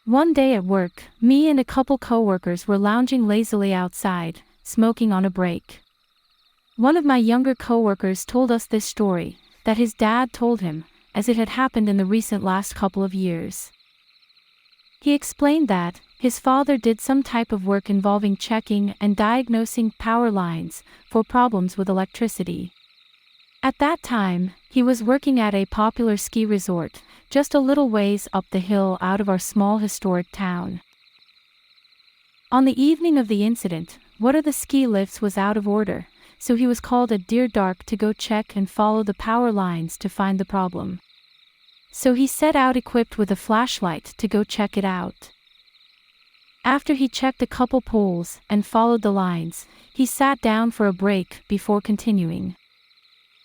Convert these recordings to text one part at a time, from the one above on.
One day at work, me and a couple coworkers were lounging lazily outside, smoking on a break. One of my younger coworkers told us this story, that his dad told him, as it had happened in the recent last couple of years. He explained that his father did some type of work involving checking and diagnosing power lines for problems with electricity. At that time, he was working at a popular ski resort, just a little ways up the hill out of our small historic town. On the evening of the incident, one of the ski lifts was out of order, so he was called at near dark to go check and follow the power lines to find the problem. So he set out equipped with a flashlight to go check it out. After he checked a couple poles and followed the lines, he sat down for a break before continuing.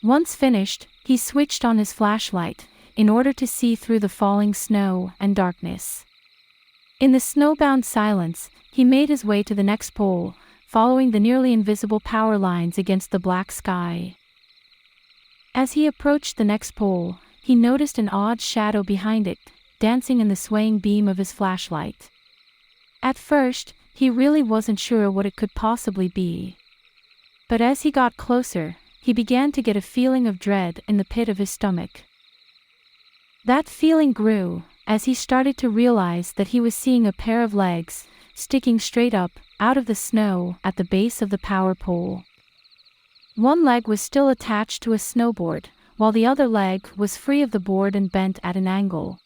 Once finished, he switched on his flashlight, in order to see through the falling snow and darkness. In the snowbound silence, he made his way to the next pole, following the nearly invisible power lines against the black sky. As he approached the next pole, he noticed an odd shadow behind it, dancing in the swaying beam of his flashlight. At first, he really wasn't sure what it could possibly be. But as he got closer, he began to get a feeling of dread in the pit of his stomach. That feeling grew, as he started to realize that he was seeing a pair of legs, sticking straight up, out of the snow, at the base of the power pole. One leg was still attached to a snowboard, while the other leg was free of the board and bent at an angle.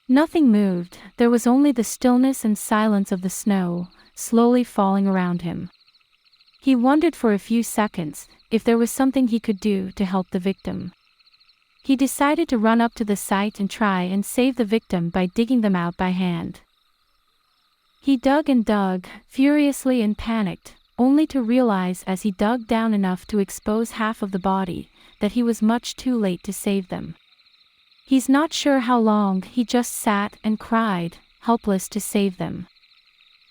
Nothing moved, there was only the stillness and silence of the snow, slowly falling around him. He wondered for a few seconds if there was something he could do to help the victim. He decided to run up to the site and try and save the victim by digging them out by hand. He dug and dug, furiously and panicked, only to realize as he dug down enough to expose half of the body, that he was much too late to save them. He's not sure how long he just sat and cried, helpless to save them.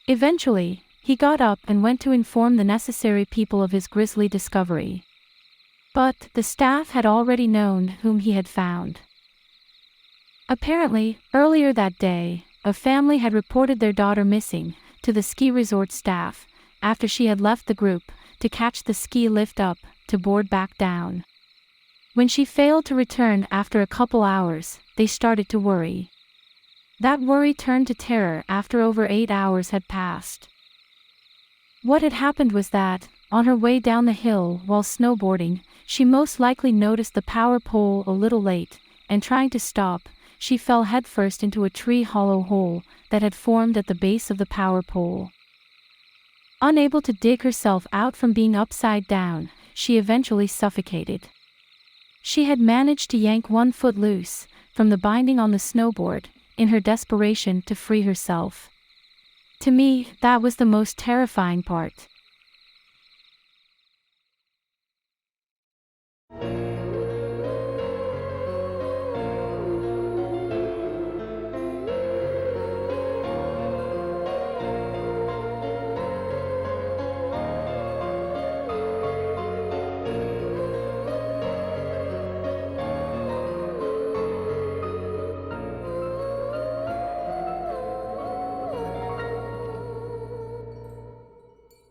Eventually, he got up and went to inform the necessary people of his grisly discovery. But the staff had already known whom he had found. Apparently, earlier that day, a family had reported their daughter missing to the ski resort staff after she had left the group to catch the ski lift up to board back down. When she failed to return after a couple hours, they started to worry. That worry turned to terror after over 8 hours had passed. What had happened was that, on her way down the hill while snowboarding, she most likely noticed the power pole a little late, and trying to stop, she fell headfirst into a tree hollow hole that had formed at the base of the power pole. Unable to dig herself out from being upside down, she eventually suffocated. She had managed to yank one foot loose from the binding on the snowboard, in her desperation to free herself. To me, that was the most terrifying part.